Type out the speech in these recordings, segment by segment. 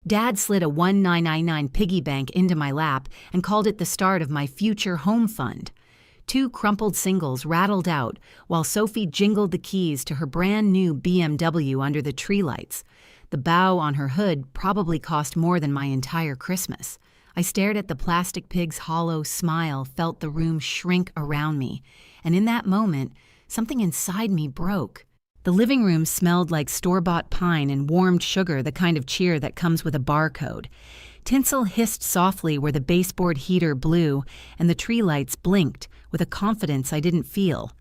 Dad slid a 1999 piggy bank into my lap and called it the start of my future home fund. 2 crumpled singles rattled out while Sophie jingled the keys to her brand new BMW under the tree lights. The bow on her hood probably cost more than my entire Christmas. I stared at the plastic pig's hollow smile, felt the room shrink around me, and in that moment, something inside me broke. The living room smelled like store-bought pine and warmed sugar, the kind of cheer that comes with a barcode. Tinsel hissed softly where the baseboard heater blew, and the tree lights blinked with a confidence I didn't feel.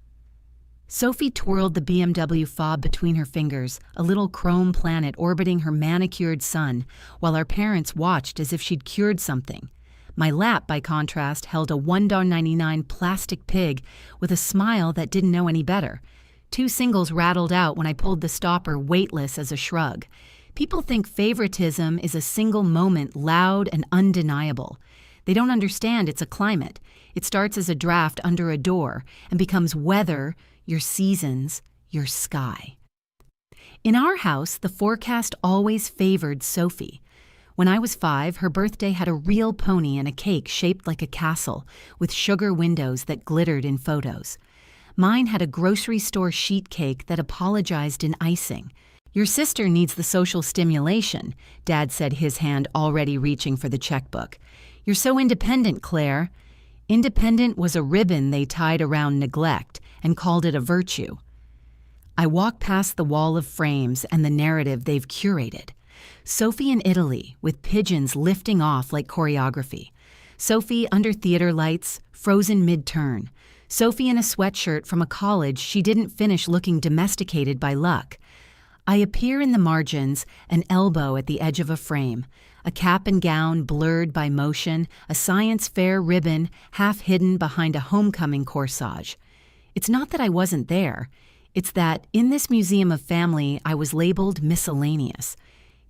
Sophie twirled the BMW fob between her fingers, a little chrome planet orbiting her manicured sun, while our parents watched as if she'd cured something. My lap, by contrast, held a $1.99 plastic pig with a smile that didn't know any better. 2 singles rattled out when I pulled the stopper, weightless as a shrug. People think favoritism is a single moment, loud and undeniable. They don't understand it's a climate. It starts as a draft under a door and becomes weather, your seasons, your sky. In our house, the forecast always favored Sophie. When I was 5, her birthday had a real pony and a cake shaped like a castle, with sugar windows that glittered in photos. Mine had a grocery store sheet cake that apologized in icing. "Your sister needs the social stimulation," Dad said, his hand already reaching for the checkbook. "You're so independent, Claire." Independent was a ribbon they tied around neglect and called it a virtue. I walk past the wall of frames and the narrative they've curated. Sophie in Italy, with pigeons lifting off like choreography. Sophie under theater lights, frozen mid-turn. Sophie in a sweatshirt from a college she didn't finish, looking domesticated by luck. I appear in the margins, an elbow at the edge of a frame, a cap and gown blurred by motion, a science fair ribbon half hidden behind a homecoming corsage. It's not that I wasn't there. It's that, in this museum of family, I was labeled miscellaneous.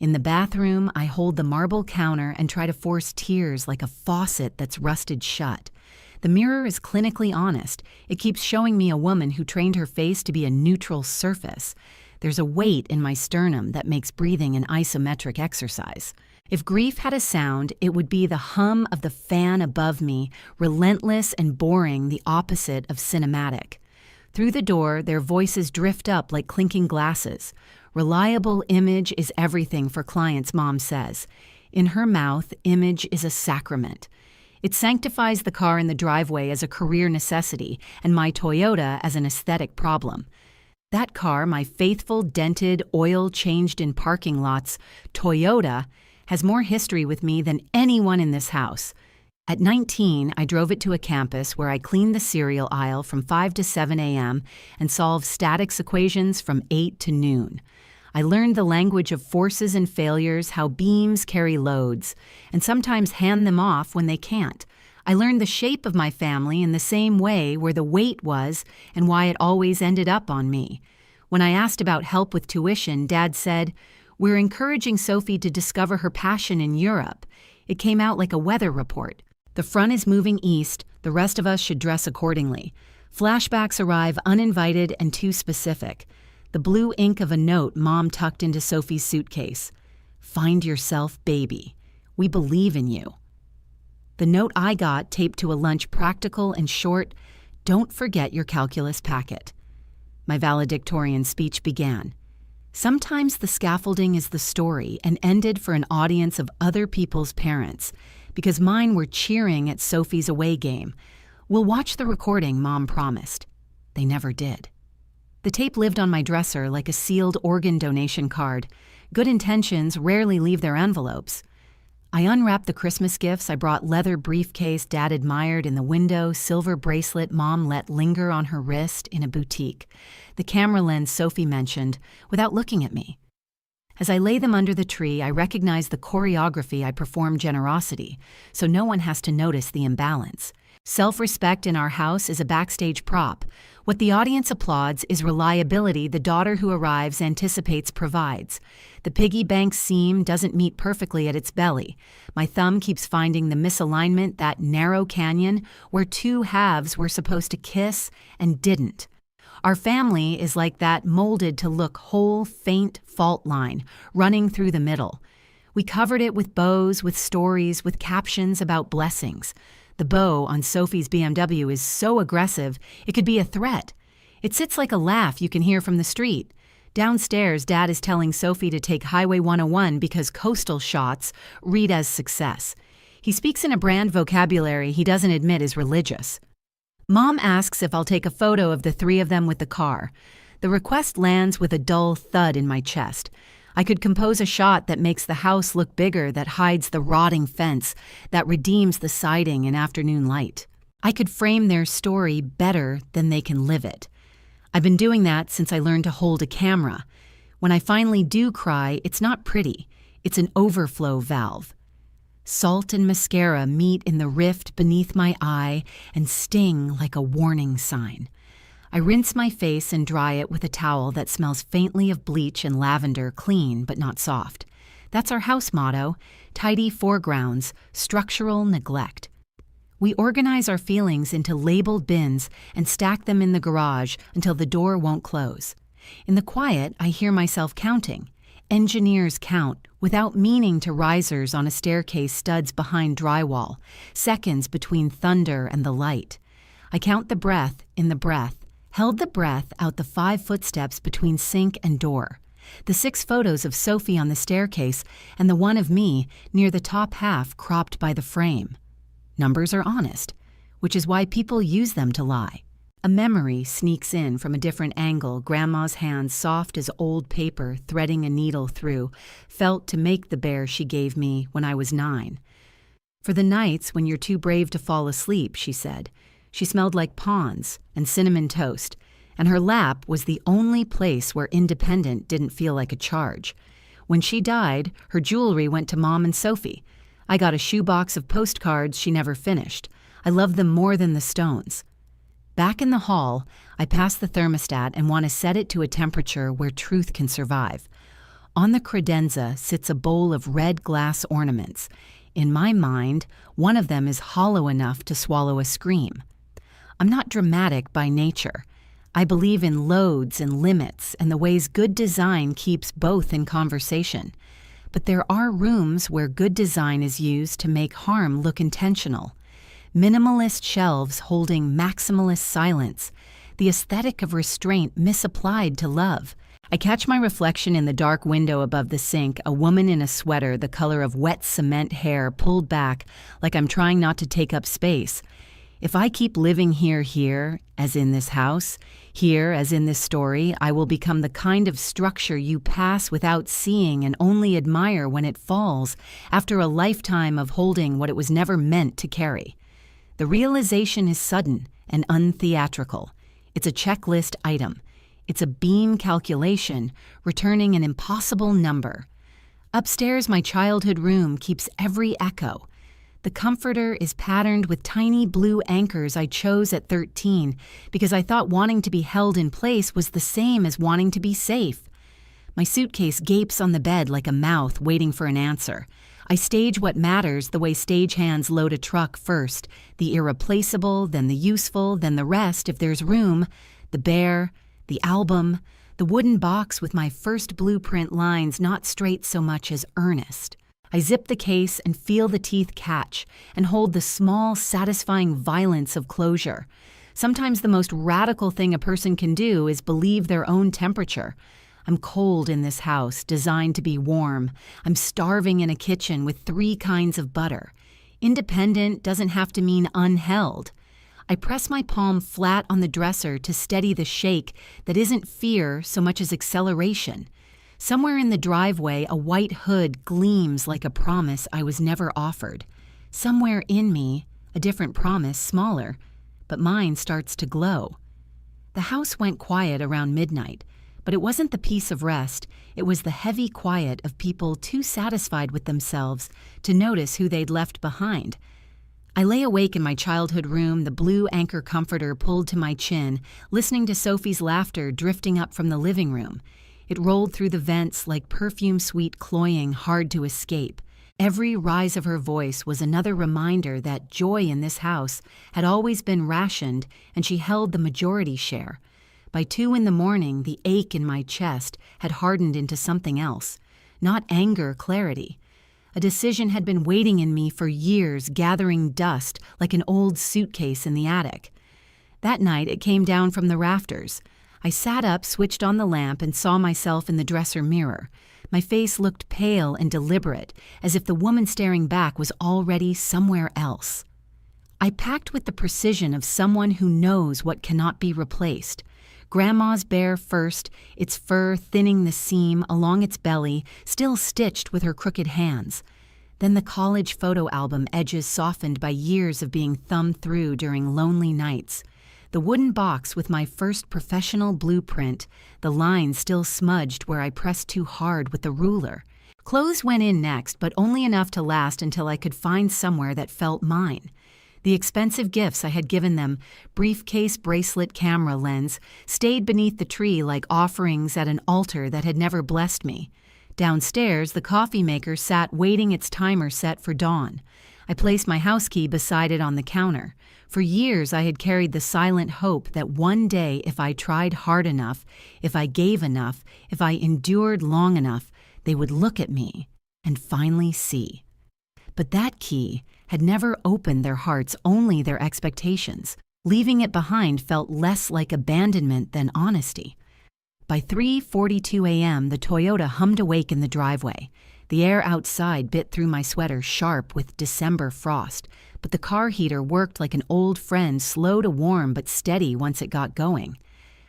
In the bathroom, I hold the marble counter and try to force tears like a faucet that's rusted shut. The mirror is clinically honest. It keeps showing me a woman who trained her face to be a neutral surface. There's a weight in my sternum that makes breathing an isometric exercise. If grief had a sound, it would be the hum of the fan above me, relentless and boring, the opposite of cinematic. Through the door, their voices drift up like clinking glasses. Reliable image is everything for clients, Mom says. In her mouth, image is a sacrament. It sanctifies the car in the driveway as a career necessity and my Toyota as an aesthetic problem. That car, my faithful, dented, oil-changed in parking lots Toyota, has more history with me than anyone in this house. At 19, I drove it to a campus where I cleaned the cereal aisle from 5 to 7 a.m. and solved statics equations from 8 to noon. I learned the language of forces and failures, how beams carry loads, and sometimes hand them off when they can't. I learned the shape of my family in the same way, where the weight was and why it always ended up on me. When I asked about help with tuition, Dad said, "We're encouraging Sophie to discover her passion in Europe." It came out like a weather report. The front is moving east, the rest of us should dress accordingly. Flashbacks arrive uninvited and too specific. The blue ink of a note Mom tucked into Sophie's suitcase. "Find yourself, baby. We believe in you." The note I got, taped to a lunch, practical and short, "Don't forget your calculus packet." My valedictorian speech began. Sometimes the scaffolding is the story and ended for an audience of other people's parents, because mine were cheering at Sophie's away game. "We'll watch the recording," Mom promised. They never did. The tape lived on my dresser like a sealed organ donation card. Good intentions rarely leave their envelopes. I unwrapped the Christmas gifts. I brought leather briefcase Dad admired in the window, silver bracelet Mom let linger on her wrist in a boutique, the camera lens Sophie mentioned, without looking at me. As I lay them under the tree, I recognize the choreography I perform generosity, so no one has to notice the imbalance. Self-respect in our house is a backstage prop. What the audience applauds is reliability the daughter who arrives anticipates provides. The piggy bank seam doesn't meet perfectly at its belly. My thumb keeps finding the misalignment, that narrow canyon where 2 halves were supposed to kiss and didn't. Our family is like that, molded to look whole, faint fault line running through the middle. We covered it with bows, with stories, with captions about blessings. The bow on Sophie's BMW is so aggressive, it could be a threat. It sits like a laugh you can hear from the street. Downstairs, Dad is telling Sophie to take Highway 101 because coastal shots read as success. He speaks in a brand vocabulary he doesn't admit is religious. Mom asks if I'll take a photo of the three of them with the car. The request lands with a dull thud in my chest. I could compose a shot that makes the house look bigger, that hides the rotting fence, that redeems the siding in afternoon light. I could frame their story better than they can live it. I've been doing that since I learned to hold a camera. When I finally do cry, it's not pretty. It's an overflow valve. Salt and mascara meet in the rift beneath my eye and sting like a warning sign. I rinse my face and dry it with a towel that smells faintly of bleach and lavender, clean but not soft. That's our house motto: tidy foregrounds, structural neglect. We organize our feelings into labeled bins and stack them in the garage until the door won't close. In the quiet, I hear myself counting. Engineers count, without meaning to risers on a staircase studs behind drywall, seconds between thunder and the light. I count the breath in the breath, held the breath out the 5 footsteps between sink and door, the 6 photos of Sophie on the staircase and the one of me near the top half cropped by the frame. Numbers are honest, which is why people use them to lie. A memory sneaks in from a different angle, Grandma's hands soft as old paper threading a needle through, felt to make the bear she gave me when I was 9. For the nights when you're too brave to fall asleep, she said. She smelled like ponds and cinnamon toast, and her lap was the only place where independent didn't feel like a charge. When she died, her jewelry went to Mom and Sophie. I got a shoebox of postcards she never finished. I love them more than the stones. Back in the hall, I pass the thermostat and want to set it to a temperature where truth can survive. On the credenza sits a bowl of red glass ornaments. In my mind, one of them is hollow enough to swallow a scream. I'm not dramatic by nature. I believe in loads and limits and the ways good design keeps both in conversation. But there are rooms where good design is used to make harm look intentional. Minimalist shelves holding maximalist silence, the aesthetic of restraint misapplied to love. I catch my reflection in the dark window above the sink, a woman in a sweater the color of wet cement hair pulled back like I'm trying not to take up space. If I keep living here, as in this house, here, as in this story, I will become the kind of structure you pass without seeing and only admire when it falls after a lifetime of holding what it was never meant to carry. The realization is sudden and untheatrical. It's a checklist item. It's a bean calculation, returning an impossible number. Upstairs, my childhood room keeps every echo. The comforter is patterned with tiny blue anchors I chose at 13 because I thought wanting to be held in place was the same as wanting to be safe. My suitcase gapes on the bed like a mouth waiting for an answer. I stage what matters the way stagehands load a truck first, the irreplaceable, then the useful, then the rest if there's room, the bear, the album, the wooden box with my first blueprint lines not straight so much as earnest. I zip the case and feel the teeth catch and hold the small, satisfying violence of closure. Sometimes the most radical thing a person can do is believe their own temperature. I'm cold in this house, designed to be warm. I'm starving in a kitchen with 3 kinds of butter. Independent doesn't have to mean unheld. I press my palm flat on the dresser to steady the shake that isn't fear so much as acceleration. Somewhere in the driveway, a white hood gleams like a promise I was never offered. Somewhere in me, a different promise, smaller, but mine starts to glow. The house went quiet around midnight, but it wasn't the peace of rest. It was the heavy quiet of people too satisfied with themselves to notice who they'd left behind. I lay awake in my childhood room, the blue anchor comforter pulled to my chin, listening to Sophie's laughter drifting up from the living room. It rolled through the vents like perfume-sweet cloying hard to escape. Every rise of her voice was another reminder that joy in this house had always been rationed and she held the majority share. By 2 a.m, the ache in my chest had hardened into something else. Not anger, clarity. A decision had been waiting in me for years, gathering dust like an old suitcase in the attic. That night, it came down from the rafters. I sat up, switched on the lamp, and saw myself in the dresser mirror. My face looked pale and deliberate, as if the woman staring back was already somewhere else. I packed with the precision of someone who knows what cannot be replaced. Grandma's bare first, its fur thinning the seam along its belly, still stitched with her crooked hands. Then the college photo album edges softened by years of being thumbed through during lonely nights. The wooden box with my first professional blueprint, the lines still smudged where I pressed too hard with the ruler. Clothes went in next, but only enough to last until I could find somewhere that felt mine. The expensive gifts I had given them, briefcase, bracelet, camera lens, stayed beneath the tree like offerings at an altar that had never blessed me. Downstairs, the coffee maker sat waiting its timer set for dawn. I placed my house key beside it on the counter. For years, I had carried the silent hope that one day, if I tried hard enough, if I gave enough, if I endured long enough, they would look at me and finally see. But that key had never opened their hearts, only their expectations. Leaving it behind felt less like abandonment than honesty. By 3:42 a.m., the Toyota hummed awake in the driveway. The air outside bit through my sweater sharp with December frost, but the car heater worked like an old friend, slow to warm but steady once it got going.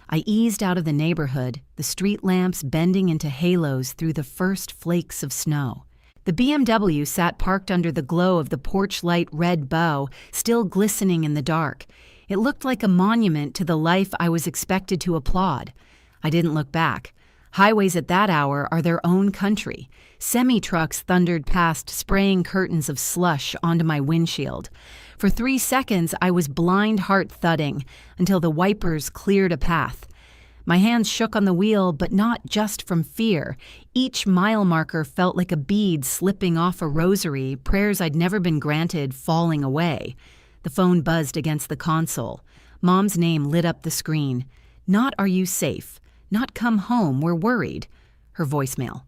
I eased out of the neighborhood, the street lamps bending into halos through the first flakes of snow. The BMW sat parked under the glow of the porch light red bow, still glistening in the dark. It looked like a monument to the life I was expected to applaud. I didn't look back. Highways at that hour are their own country. Semi-trucks thundered past, spraying curtains of slush onto my windshield. For 3 seconds, I was blind heart thudding until the wipers cleared a path. My hands shook on the wheel, but not just from fear. Each mile marker felt like a bead slipping off a rosary, prayers I'd never been granted falling away. The phone buzzed against the console. Mom's name lit up the screen. Not "Are you safe?" Not "Come home, we're worried." Her voicemail.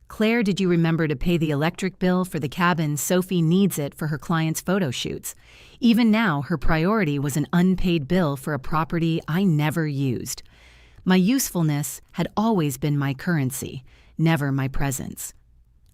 "Claire, did you remember to pay the electric bill for the cabin? Sophie needs it for her clients' photo shoots." Even now, her priority was an unpaid bill for a property I never used. My usefulness had always been my currency, never my presence.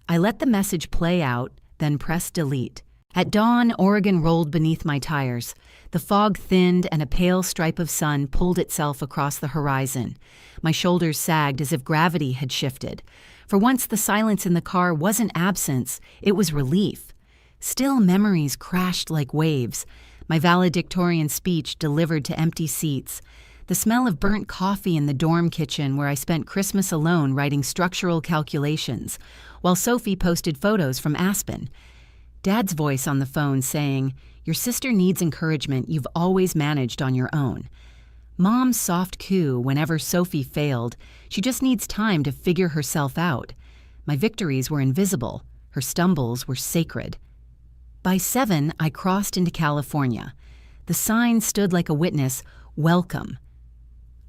I let the message play out, then pressed delete. At dawn, Oregon rolled beneath my tires. The fog thinned and a pale stripe of sun pulled itself across the horizon. My shoulders sagged as if gravity had shifted. For once, the silence in the car wasn't absence, it was relief. Still, memories crashed like waves. My valedictorian speech delivered to empty seats. The smell of burnt coffee in the dorm kitchen where I spent Christmas alone writing structural calculations, while Sophie posted photos from Aspen. Dad's voice on the phone saying, "Your sister needs encouragement you've always managed on your own." Mom's soft coo whenever Sophie failed. She just needs time to figure herself out. My victories were invisible. Her stumbles were sacred. By 7, I crossed into California. The sign stood like a witness, "Welcome."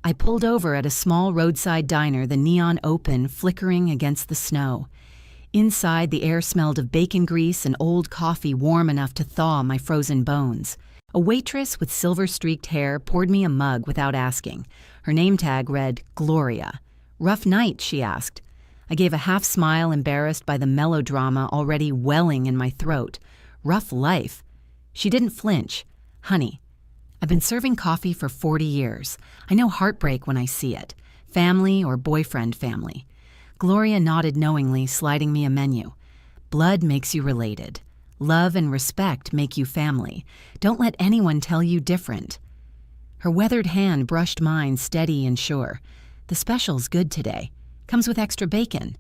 I pulled over at a small roadside diner, the neon open, flickering against the snow. Inside, the air smelled of bacon grease and old coffee warm enough to thaw my frozen bones. A waitress with silver-streaked hair poured me a mug without asking. Her name tag read, "Gloria." "Rough night?" she asked. I gave a half smile, embarrassed by the melodrama already welling in my throat. "Rough life." She didn't flinch. "Honey, I've been serving coffee for 40 years. I know heartbreak when I see it. Family or boyfriend family." Gloria nodded knowingly, sliding me a menu. "Blood makes you related. Love and respect make you family. Don't let anyone tell you different." Her weathered hand brushed mine, steady and sure. "The special's good today. Comes with extra bacon."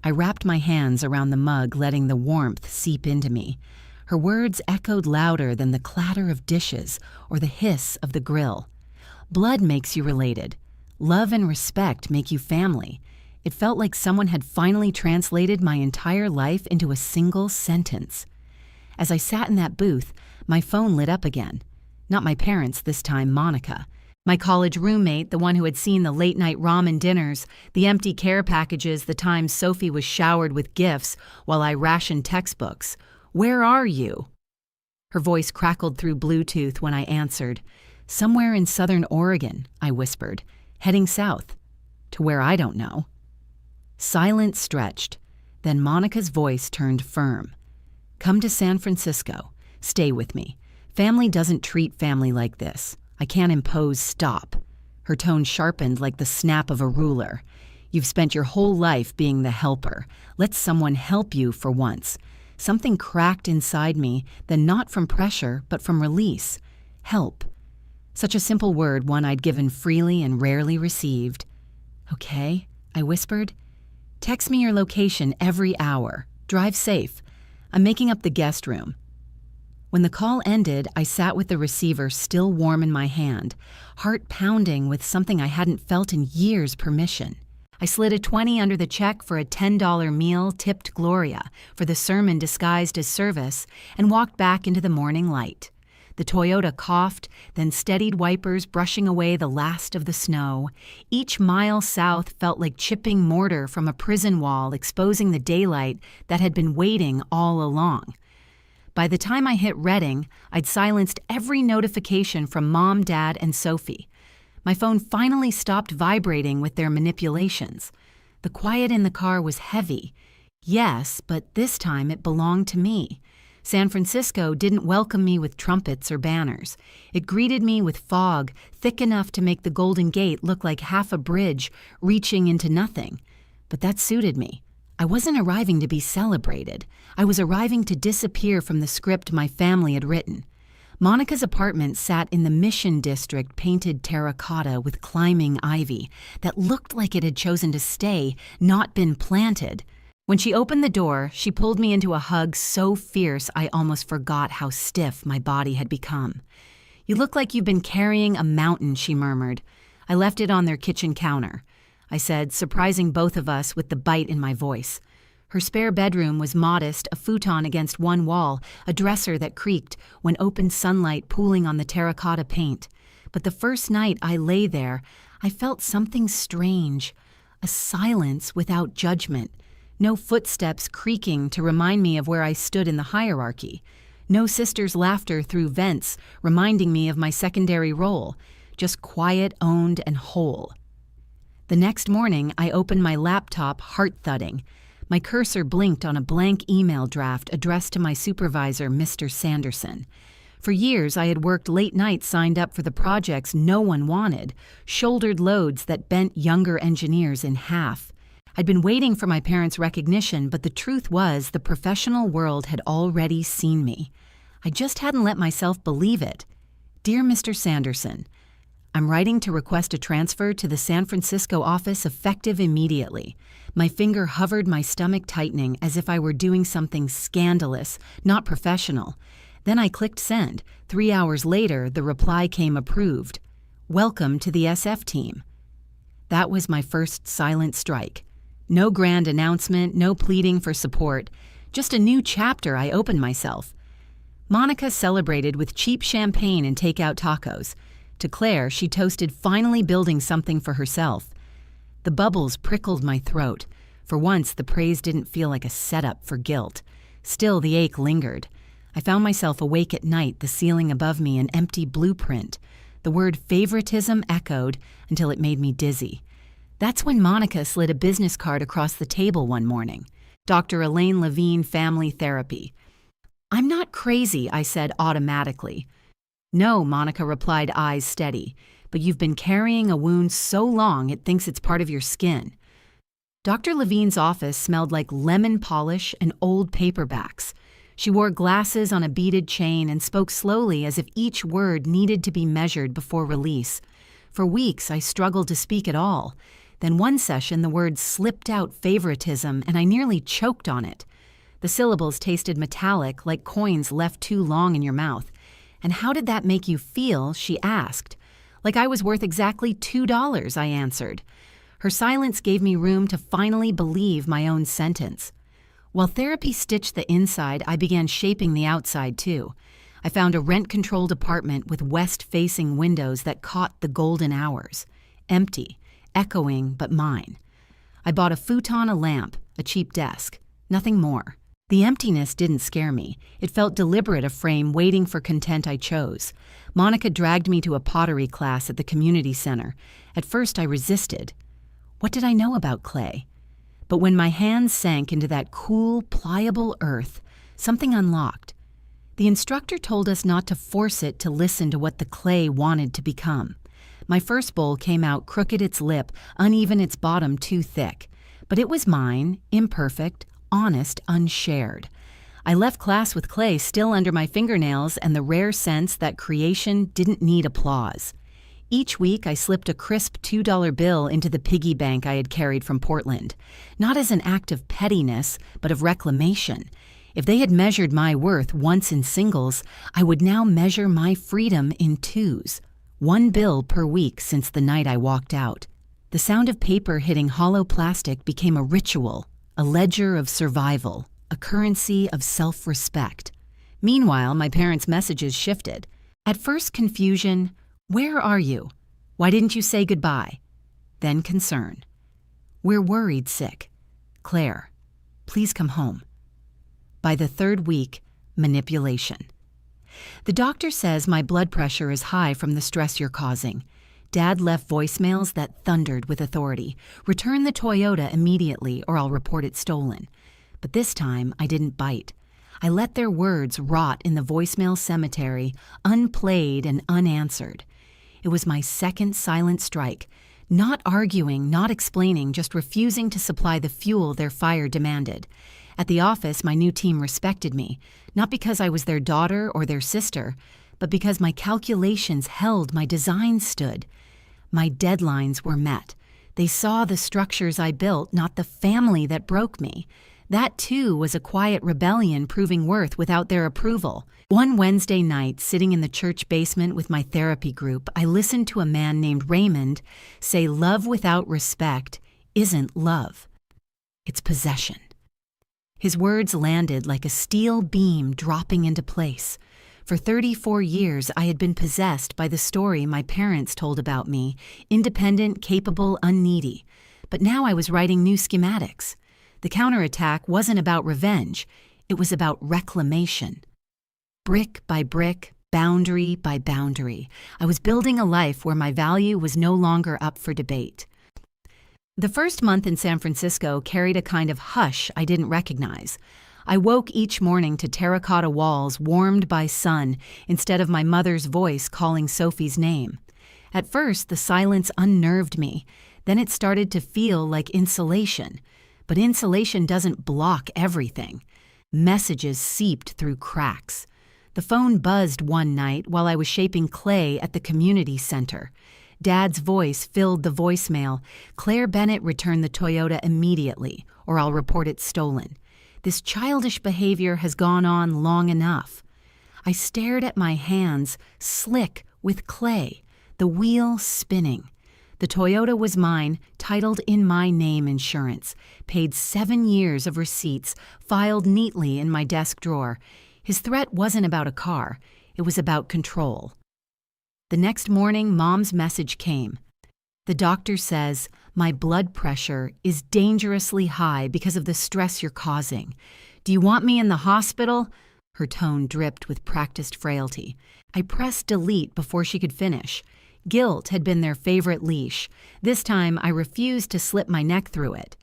I wrapped my hands around the mug, letting the warmth seep into me. Her words echoed louder than the clatter of dishes or the hiss of the grill. "Blood makes you related. Love and respect make you family." It felt like someone had finally translated my entire life into a single sentence. As I sat in that booth, my phone lit up again. Not my parents this time, Monica. My college roommate, the one who had seen the late-night ramen dinners, the empty care packages, the times Sophie was showered with gifts while I rationed textbooks. Where are you? Her voice crackled through Bluetooth when I answered. Somewhere in southern Oregon, I whispered, heading south. To where I don't know. Silence stretched. Then Monica's voice turned firm. Come to San Francisco. Stay with me. Family doesn't treat family like this. I can't impose stop. Her tone sharpened like the snap of a ruler. You've spent your whole life being the helper. Let someone help you for once. Something cracked inside me, then not from pressure, but from release. Help. Such a simple word, one I'd given freely and rarely received. Okay, I whispered. Text me your location every hour. Drive safe. I'm making up the guest room. When the call ended, I sat with the receiver still warm in my hand, heart pounding with something I hadn't felt in years permission. I slid a $20 under the check for a $10 meal tipped Gloria for the sermon disguised as service and walked back into the morning light. The Toyota coughed, then steadied wipers brushing away the last of the snow. Each mile south felt like chipping mortar from a prison wall exposing the daylight that had been waiting all along. By the time I hit Redding, I'd silenced every notification from Mom, Dad, and Sophie. My phone finally stopped vibrating with their manipulations. The quiet in the car was heavy. Yes, but this time it belonged to me. San Francisco didn't welcome me with trumpets or banners. It greeted me with fog, thick enough to make the Golden Gate look like half a bridge reaching into nothing. But that suited me. I wasn't arriving to be celebrated. I was arriving to disappear from the script my family had written. Monica's apartment sat in the Mission District painted terracotta with climbing ivy that looked like it had chosen to stay, not been planted. When she opened the door, she pulled me into a hug so fierce I almost forgot how stiff my body had become. You look like you've been carrying a mountain, she murmured. I left it on their kitchen counter. I said, surprising both of us with the bite in my voice. Her spare bedroom was modest, a futon against one wall, a dresser that creaked when open sunlight pooling on the terracotta paint. But the first night I lay there, I felt something strange, a silence without judgment, no footsteps creaking to remind me of where I stood in the hierarchy, no sister's laughter through vents reminding me of my secondary role, just quiet, owned, and whole. The next morning, I opened my laptop, heart-thudding. My cursor blinked on a blank email draft addressed to my supervisor, Mr. Sanderson. For years, I had worked late nights signed up for the projects no one wanted, shouldered loads that bent younger engineers in half. I'd been waiting for my parents' recognition, but the truth was the professional world had already seen me. I just hadn't let myself believe it. Dear Mr. Sanderson, I'm writing to request a transfer to the San Francisco office effective immediately. My finger hovered my stomach tightening as if I were doing something scandalous, not professional. Then I clicked send. 3 hours later, the reply came approved. Welcome to the SF team. That was my first silent strike. No grand announcement, no pleading for support. Just a new chapter I opened myself. Monica celebrated with cheap champagne and takeout tacos. To Claire, she toasted finally building something for herself. The bubbles prickled my throat. For once, the praise didn't feel like a setup for guilt. Still, the ache lingered. I found myself awake at night, the ceiling above me an empty blueprint. The word favoritism echoed until it made me dizzy. That's when Monica slid a business card across the table one morning. Dr. Elaine Levine, Family Therapy. I'm not crazy, I said automatically. No, Monica replied, eyes steady, but you've been carrying a wound so long it thinks it's part of your skin. Dr. Levine's office smelled like lemon polish and old paperbacks. She wore glasses on a beaded chain and spoke slowly as if each word needed to be measured before release. For weeks, I struggled to speak at all. Then one session, the word slipped out favoritism, and I nearly choked on it. The syllables tasted metallic, like coins left too long in your mouth. And how did that make you feel, she asked. Like I was worth exactly $2, I answered. Her silence gave me room to finally believe my own sentence. While therapy stitched the inside, I began shaping the outside too. I I found a rent-controlled apartment with west-facing windows that caught the golden hours. Empty, echoing, but mine. I bought a futon, a lamp, a cheap desk. Nothing more. The emptiness didn't scare me. It felt deliberate, a frame waiting for content I chose. Monica dragged me to a pottery class at the community center. At first I resisted. What did I know about clay? But when my hands sank into that cool, pliable earth, something unlocked. The instructor told us not to force it to listen to what the clay wanted to become. My first bowl came out crooked its lip, uneven its bottom too thick. But it was mine, imperfect, honest, unshared. I left class with clay still under my fingernails and the rare sense that creation didn't need applause. Each week I slipped a crisp $2 bill into the piggy bank I had carried from Portland, not as an act of pettiness, but of reclamation. If they had measured my worth once in singles, I would now measure my freedom in twos. 1 bill per week since the night I walked out. The sound of paper hitting hollow plastic became a ritual, a ledger of survival, a currency of self-respect. Meanwhile, my parents' messages shifted. At first, confusion. Where are you? Why didn't you say goodbye? Then concern. We're worried sick. Claire, please come home. By the third week, manipulation. The doctor says my blood pressure is high from the stress you're causing. Dad left voicemails that thundered with authority. Return the Toyota immediately or I'll report it stolen. But this time, I didn't bite. I let their words rot in the voicemail cemetery, unplayed and unanswered. It was my second silent strike. Not arguing, not explaining, just refusing to supply the fuel their fire demanded. At the office, my new team respected me, not because I was their daughter or their sister, but because my calculations held, my designs stood. My deadlines were met. They saw the structures I built, not the family that broke me. That, too, was a quiet rebellion proving worth without their approval. One Wednesday night, sitting in the church basement with my therapy group, I listened to a man named Raymond say love without respect isn't love. It's possession. His words landed like a steel beam dropping into place. For 34 years, I had been possessed by the story my parents told about me, independent, capable, unneedy. But now I was writing new schematics. The counterattack wasn't about revenge. It was about reclamation. Brick by brick, boundary by boundary, I was building a life where my value was no longer up for debate. The first month in San Francisco carried a kind of hush I didn't recognize. I woke each morning to terracotta walls warmed by sun instead of my mother's voice calling Sophie's name. At first, the silence unnerved me. Then it started to feel like insulation. But insulation doesn't block everything. Messages seeped through cracks. The phone buzzed one night while I was shaping clay at the community center. Dad's voice filled the voicemail. Claire Bennett returned the Toyota immediately, or I'll report it stolen. This childish behavior has gone on long enough. I stared at my hands, slick with clay, the wheel spinning. The Toyota was mine, titled in my name insurance, paid 7 years of receipts, filed neatly in my desk drawer. His threat wasn't about a car. It was about control. The next morning, Mom's message came. The doctor says, my blood pressure is dangerously high because of the stress you're causing. Do you want me in the hospital? Her tone dripped with practiced frailty. I pressed delete before she could finish. Guilt had been their favorite leash. This time, I refused to slip my neck through it.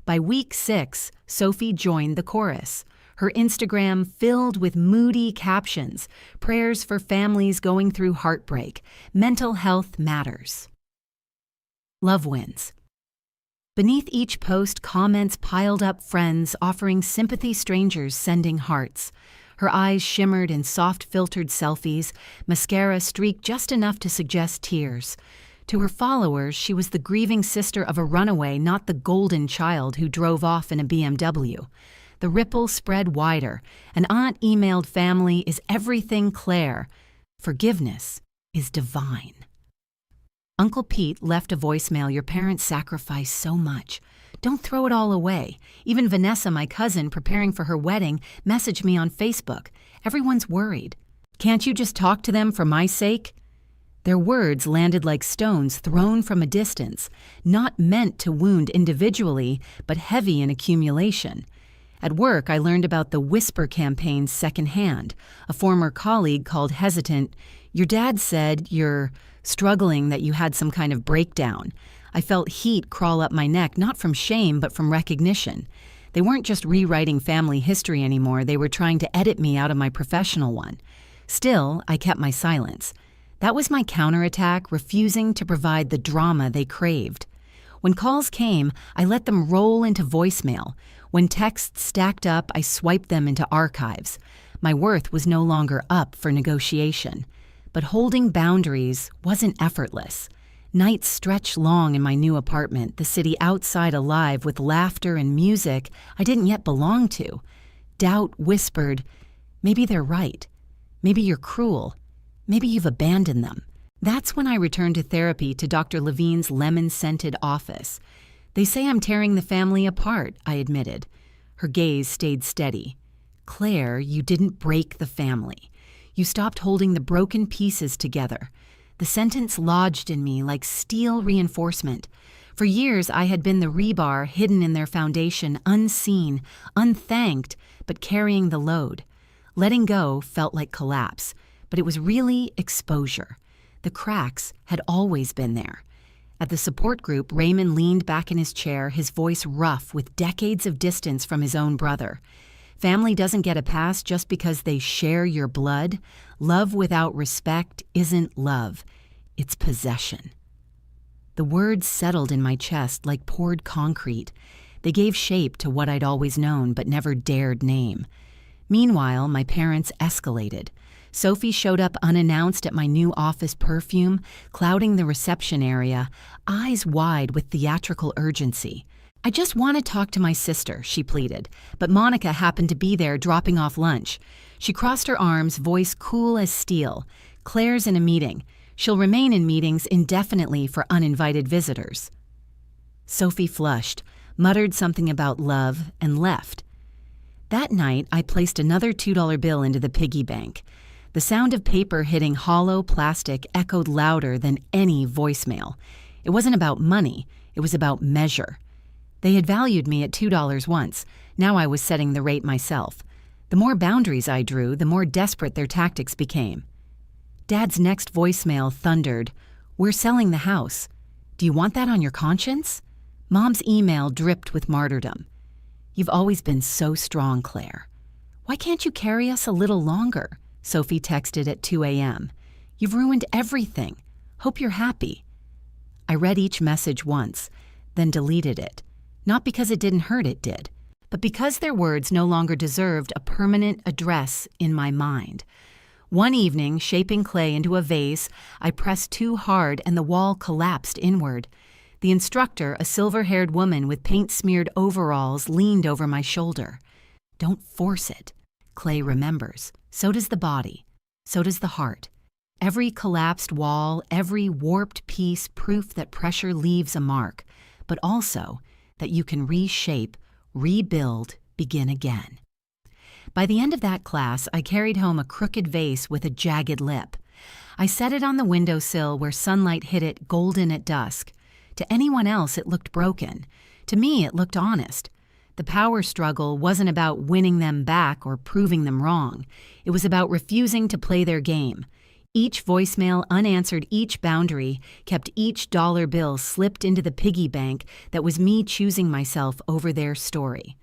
By week 6, Sophie joined the chorus. Her Instagram filled with moody captions, prayers for families going through heartbreak. Mental health matters. Love wins. Beneath each post, comments piled up, friends offering sympathy, strangers sending hearts. Her eyes shimmered in soft-filtered selfies, mascara streaked just enough to suggest tears. To her followers, she was the grieving sister of a runaway, not the golden child who drove off in a BMW. The ripple spread wider. An aunt emailed family is everything Claire. Forgiveness is divine. Uncle Pete left a voicemail. Your parents sacrificed so much. Don't throw it all away. Even Vanessa, my cousin, preparing for her wedding, messaged me on Facebook. Everyone's worried. Can't you just talk to them for my sake? Their words landed like stones thrown from a distance, not meant to wound individually, but heavy in accumulation. At work, I learned about the whisper campaigns secondhand. A former colleague called hesitant, "Your dad said you're struggling, that you had some kind of breakdown." I felt heat crawl up my neck, not from shame, but from recognition. They weren't just rewriting family history anymore, they were trying to edit me out of my professional one. Still, I kept my silence. That was my counterattack, refusing to provide the drama they craved. When calls came, I let them roll into voicemail. When texts stacked up, I swiped them into archives. My worth was no longer up for negotiation. But holding boundaries wasn't effortless. Nights stretched long in my new apartment, the city outside alive with laughter and music I didn't yet belong to. Doubt whispered, "Maybe they're right. Maybe you're cruel. Maybe you've abandoned them." That's when I returned to therapy, to Dr. Levine's lemon-scented office. "They say I'm tearing the family apart," I admitted. Her gaze stayed steady. "Claire, you didn't break the family. You stopped holding the broken pieces together." The sentence lodged in me like steel reinforcement. For years, I had been the rebar hidden in their foundation, unseen, unthanked, but carrying the load. Letting go felt like collapse, but it was really exposure. The cracks had always been there. At the support group, Raymond leaned back in his chair, his voice rough with decades of distance from his own brother. "Family doesn't get a pass just because they share your blood. Love without respect isn't love. It's possession." The words settled in my chest like poured concrete. They gave shape to what I'd always known but never dared name. Meanwhile, my parents escalated. Sophie showed up unannounced at my new office perfume, clouding the reception area, eyes wide with theatrical urgency. "I just want to talk to my sister," she pleaded, but Monica happened to be there dropping off lunch. She crossed her arms, voice cool as steel. "Claire's in a meeting. She'll remain in meetings indefinitely for uninvited visitors." Sophie flushed, muttered something about love, and left. That night, I placed another $2 bill into the piggy bank. The sound of paper hitting hollow plastic echoed louder than any voicemail. It wasn't about money, it was about measure. They had valued me at $2 once. Now I was setting the rate myself. The more boundaries I drew, the more desperate their tactics became. Dad's next voicemail thundered, "We're selling the house. Do you want that on your conscience?" Mom's email dripped with martyrdom. "You've always been so strong, Claire. Why can't you carry us a little longer?" Sophie texted at 2 a.m. "You've ruined everything. Hope you're happy." I read each message once, then deleted it. Not because it didn't hurt, it did, but because their words no longer deserved a permanent address in my mind. One evening, shaping clay into a vase, I pressed too hard and the wall collapsed inward. The instructor, a silver-haired woman with paint-smeared overalls, leaned over my shoulder. "Don't force it." Clay remembers. So does the body. So does the heart. Every collapsed wall, every warped piece, proof that pressure leaves a mark, but also that you can reshape, rebuild, begin again. By the end of that class, I carried home a crooked vase with a jagged lip. I set it on the windowsill where sunlight hit it golden at dusk. To anyone else, it looked broken. To me, it looked honest. The power struggle wasn't about winning them back or proving them wrong. It was about refusing to play their game. Each voicemail unanswered, each boundary kept each dollar bill slipped into the piggy bank that was me choosing myself over their story.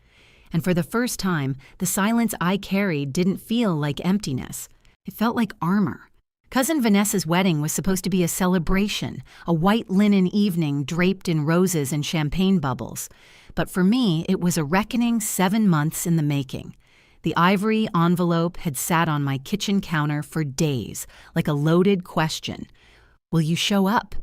And for the first time, the silence I carried didn't feel like emptiness. It felt like armor. Cousin Vanessa's wedding was supposed to be a celebration, a white linen evening draped in roses and champagne bubbles. But for me, it was a reckoning 7 months in the making. The ivory envelope had sat on my kitchen counter for days, like a loaded question. "Will you show up?"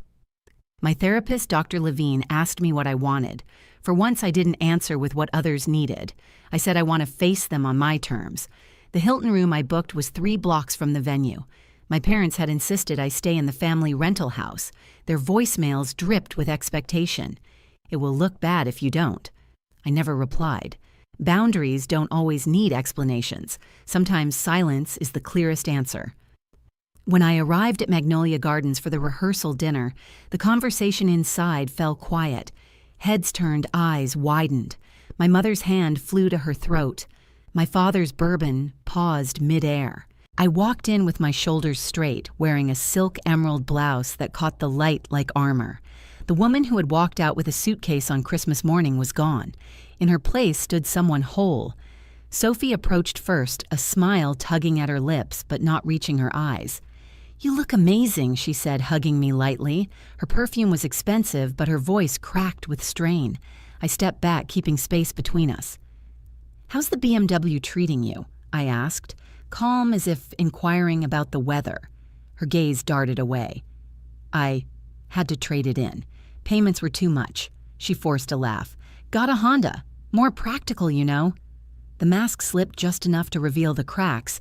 My therapist, Dr. Levine, asked me what I wanted. For once, I didn't answer with what others needed. I said I want to face them on my terms. The Hilton room I booked was 3 blocks from the venue. My parents had insisted I stay in the family rental house. Their voicemails dripped with expectation. "It will look bad if you don't." I never replied. Boundaries don't always need explanations. Sometimes silence is the clearest answer. When I arrived at Magnolia Gardens for the rehearsal dinner, the conversation inside fell quiet. Heads turned, eyes widened. My mother's hand flew to her throat. My father's bourbon paused midair. I walked in with my shoulders straight, wearing a silk emerald blouse that caught the light like armor. The woman who had walked out with a suitcase on Christmas morning was gone. In her place stood someone whole. Sophie approached first, a smile tugging at her lips but not reaching her eyes. "You look amazing," she said, hugging me lightly. Her perfume was expensive, but her voice cracked with strain. I stepped back, keeping space between us. "How's the BMW treating you?" I asked, calm as if inquiring about the weather. Her gaze darted away. "I had to trade it in. Payments were too much." She forced a laugh. "Got a Honda. More practical, you know." The mask slipped just enough to reveal the cracks.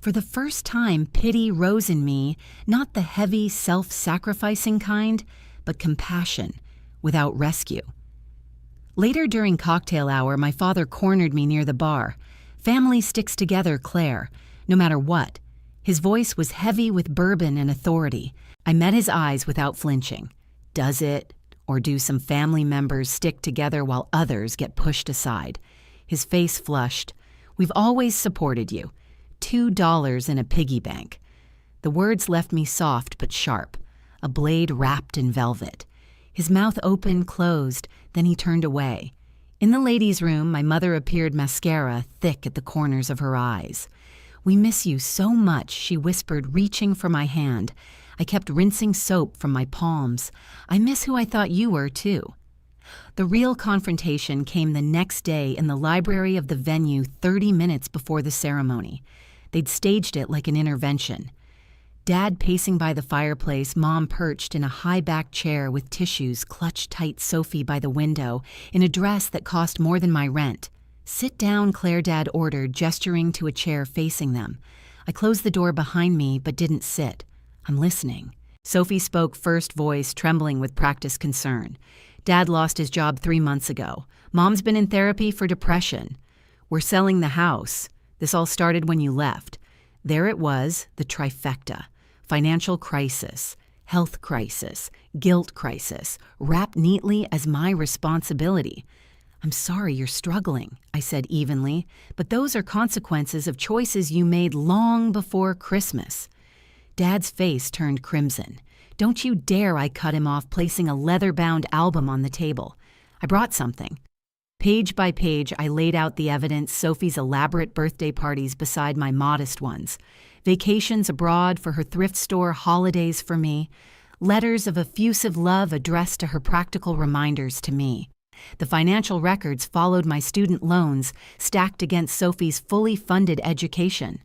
For the first time, pity rose in me, not the heavy, self-sacrificing kind, but compassion, without rescue. Later during cocktail hour, my father cornered me near the bar. "Family sticks together, Claire, no matter what." His voice was heavy with bourbon and authority. I met his eyes without flinching. Does it, or do some family members stick together while others get pushed aside? His face flushed. "We've always supported you. $2 in a piggy bank." The words left me soft but sharp, a blade wrapped in velvet. His mouth opened, closed, then he turned away. In the ladies' room, my mother appeared, mascara thick at the corners of her eyes. "We miss you so much," she whispered, reaching for my hand. I kept rinsing soap from my palms. "I miss who I thought you were, too." The real confrontation came the next day in the library of the venue 30 minutes before the ceremony. They'd staged it like an intervention. Dad pacing by the fireplace, Mom perched in a high-backed chair with tissues, clutched tight Sophie by the window, in a dress that cost more than my rent. "Sit down," Claire, Dad ordered, gesturing to a chair facing them. I closed the door behind me, but didn't sit. "I'm listening." Sophie spoke first, voice trembling with practiced concern. "Dad lost his job 3 months ago. Mom's been in therapy for depression. We're selling the house. This all started when you left." There it was, the trifecta. Financial crisis, health crisis, guilt crisis, wrapped neatly as my responsibility. "I'm sorry you're struggling," I said evenly, "but those are consequences of choices you made long before Christmas." Dad's face turned crimson. "Don't you dare," I cut him off, placing a leather-bound album on the table. I brought something. Page by page, I laid out the evidence, Sophie's elaborate birthday parties beside my modest ones, vacations abroad for her thrift store, holidays for me, letters of effusive love addressed to her, practical reminders to me. The financial records followed my student loans, stacked against Sophie's fully funded education.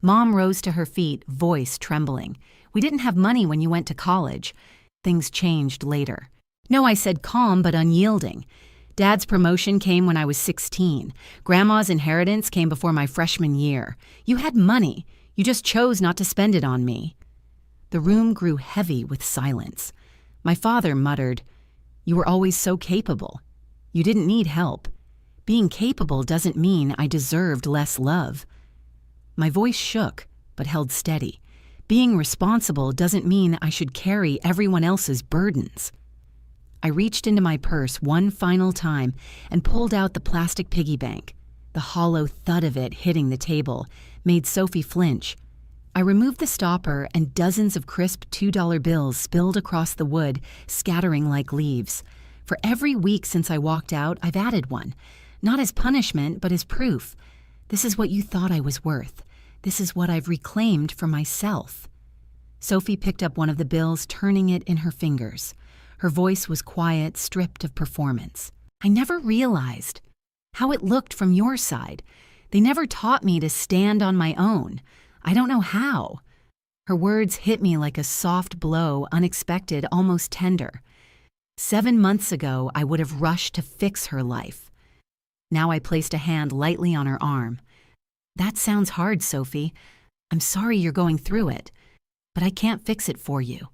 Mom rose to her feet, voice trembling. "We didn't have money when you went to college. Things changed later." "No," I said, calm but unyielding. "Dad's promotion came when I was 16. Grandma's inheritance came before my freshman year. You had money. You just chose not to spend it on me." The room grew heavy with silence. My father muttered, "You were always so capable. You didn't need help. Being capable doesn't mean I deserved less love." My voice shook, but held steady. Being responsible doesn't mean I should carry everyone else's burdens. I reached into my purse one final time and pulled out the plastic piggy bank. The hollow thud of it hitting the table made Sophie flinch. I removed the stopper, and dozens of crisp $2 bills spilled across the wood, scattering like leaves. For every week since I walked out, I've added one. Not as punishment, but as proof. This is what you thought I was worth. This is what I've reclaimed for myself. Sophie picked up one of the bills, turning it in her fingers. Her voice was quiet, stripped of performance. "I never realized how it looked from your side. They never taught me to stand on my own. I don't know how." Her words hit me like a soft blow, unexpected, almost tender. 7 months ago, I would have rushed to fix her life. Now I placed a hand lightly on her arm. "That sounds hard, Sophie. I'm sorry you're going through it, but I can't fix it for you."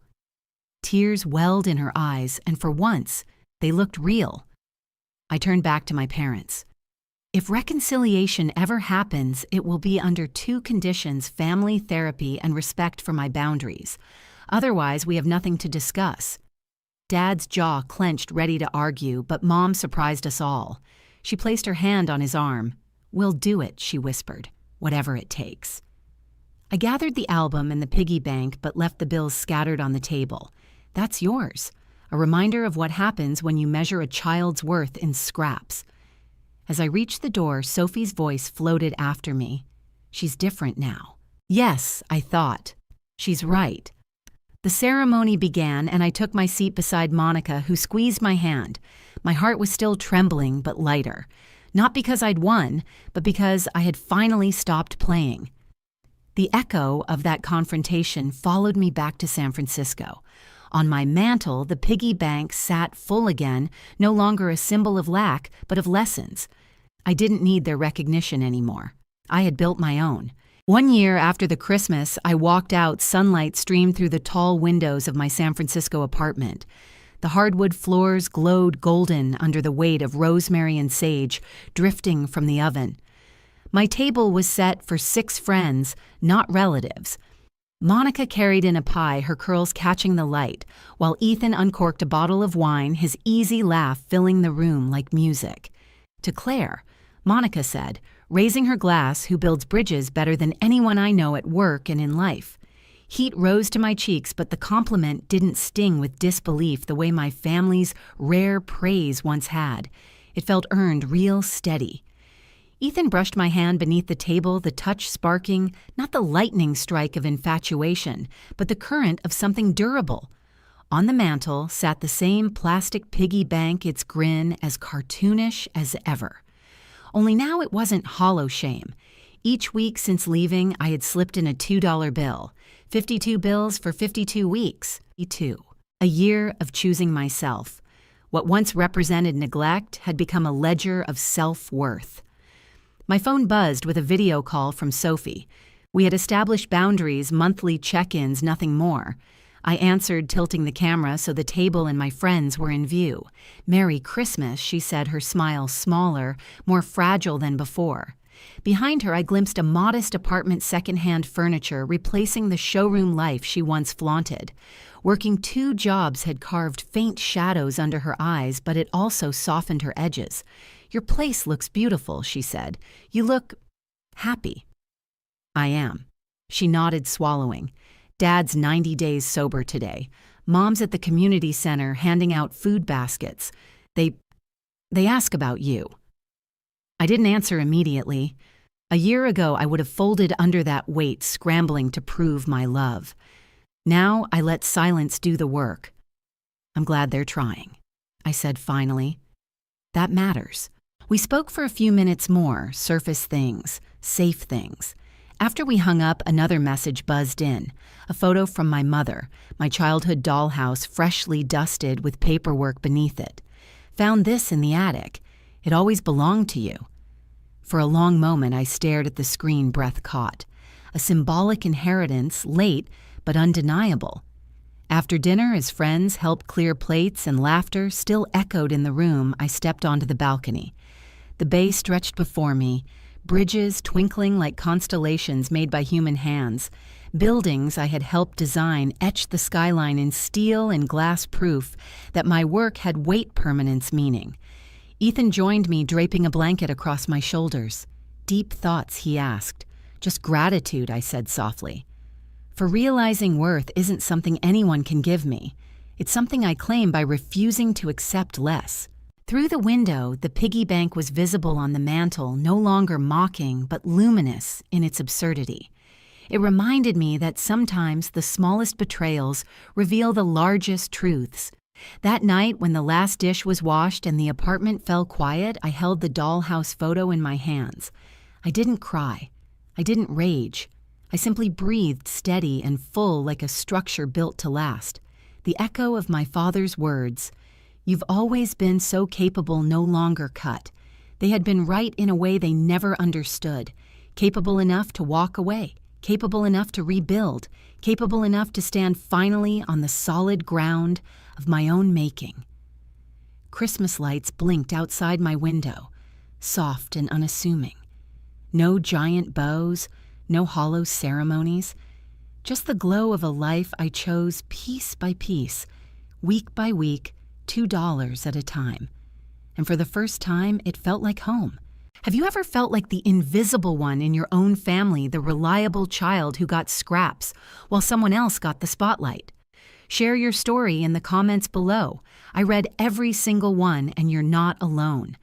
Tears welled in her eyes, and for once, they looked real. I turned back to my parents. If reconciliation ever happens, it will be under two conditions: family therapy and respect for my boundaries. Otherwise, we have nothing to discuss. Dad's jaw clenched, ready to argue, but Mom surprised us all. She placed her hand on his arm. "We'll do it," she whispered, "whatever it takes." I gathered the album and the piggy bank but left the bills scattered on the table. That's yours, a reminder of what happens when you measure a child's worth in scraps. As I reached the door, Sophie's voice floated after me. She's different now. Yes, I thought. She's right. The ceremony began, and I took my seat beside Monica, who squeezed my hand. My heart was still trembling, but lighter. Not because I'd won, but because I had finally stopped playing. The echo of that confrontation followed me back to San Francisco. On my mantle, the piggy bank sat full again, no longer a symbol of lack, but of lessons. I didn't need their recognition anymore. I had built my own. One year after the Christmas, I walked out, sunlight streamed through the tall windows of my San Francisco apartment. The hardwood floors glowed golden under the weight of rosemary and sage drifting from the oven. My table was set for 6 friends, not relatives. Monica carried in a pie, her curls catching the light, while Ethan uncorked a bottle of wine, his easy laugh filling the room like music. To Claire, Monica said, raising her glass, "Who builds bridges better than anyone I know at work and in life." Heat rose to my cheeks, but the compliment didn't sting with disbelief the way my family's rare praise once had. It felt earned, real steady. Ethan brushed my hand beneath the table, the touch sparking, not the lightning strike of infatuation, but the current of something durable. On the mantel sat the same plastic piggy bank, its grin as cartoonish as ever. Only now it wasn't hollow shame. Each week since leaving, I had slipped in a $2 bill. 52 bills for 52 weeks. A year of choosing myself. What once represented neglect had become a ledger of self-worth. My phone buzzed with a video call from Sophie. We had established boundaries, monthly check-ins, nothing more. I answered, tilting the camera so the table and my friends were in view. "Merry Christmas," she said, her smile smaller, more fragile than before. Behind her, I glimpsed a modest apartment, second-hand furniture, replacing the showroom life she once flaunted. Working 2 jobs had carved faint shadows under her eyes, but it also softened her edges. "Your place looks beautiful," she said. "You look happy." "I am." She nodded, swallowing. "Dad's 90 days sober today. Mom's at the community center handing out food baskets. They ask about you." I didn't answer immediately. A year ago, I would have folded under that weight, scrambling to prove my love. Now I let silence do the work. "I'm glad they're trying," I said finally. "That matters." We spoke for a few minutes more, surface things, safe things. After we hung up, another message buzzed in. A photo from my mother, my childhood dollhouse freshly dusted with paperwork beneath it. "Found this in the attic. It always belonged to you." For a long moment, I stared at the screen, breath caught. A symbolic inheritance, late but undeniable. After dinner, as friends helped clear plates and laughter still echoed in the room, I stepped onto the balcony. The bay stretched before me, bridges twinkling like constellations made by human hands. Buildings I had helped design etched the skyline in steel and glass, proof that my work had weight permanence meaning. Ethan joined me, draping a blanket across my shoulders. "Deep thoughts," he asked. "Just gratitude," I said softly. "For realizing worth isn't something anyone can give me. It's something I claim by refusing to accept less." Through the window, the piggy bank was visible on the mantel, no longer mocking, but luminous in its absurdity. It reminded me that sometimes the smallest betrayals reveal the largest truths. That night, when the last dish was washed and the apartment fell quiet, I held the dollhouse photo in my hands. I didn't cry. I didn't rage. I simply breathed, steady and full, like a structure built to last. The echo of my father's words, "You've always been so capable," no longer cut. They had been right in a way they never understood. Capable enough to walk away. Capable enough to rebuild. Capable enough to stand finally on the solid ground of my own making. Christmas lights blinked outside my window. soft and unassuming. No giant bows, no hollow ceremonies, just the glow of a life I chose piece by piece, week by week, $2 at a time. And for the first time, it felt like home. Have you ever felt like the invisible one in your own family, the reliable child who got scraps while someone else got the spotlight? Share your story in the comments below. I read every single one, and you're not alone.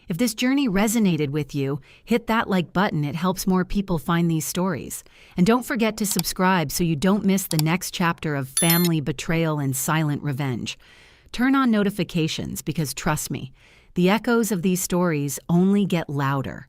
If this journey resonated with you, hit that like button. It helps more people find these stories. And don't forget to subscribe so you don't miss the next chapter of family betrayal and silent revenge. Turn on notifications because trust me, the echoes of these stories only get louder.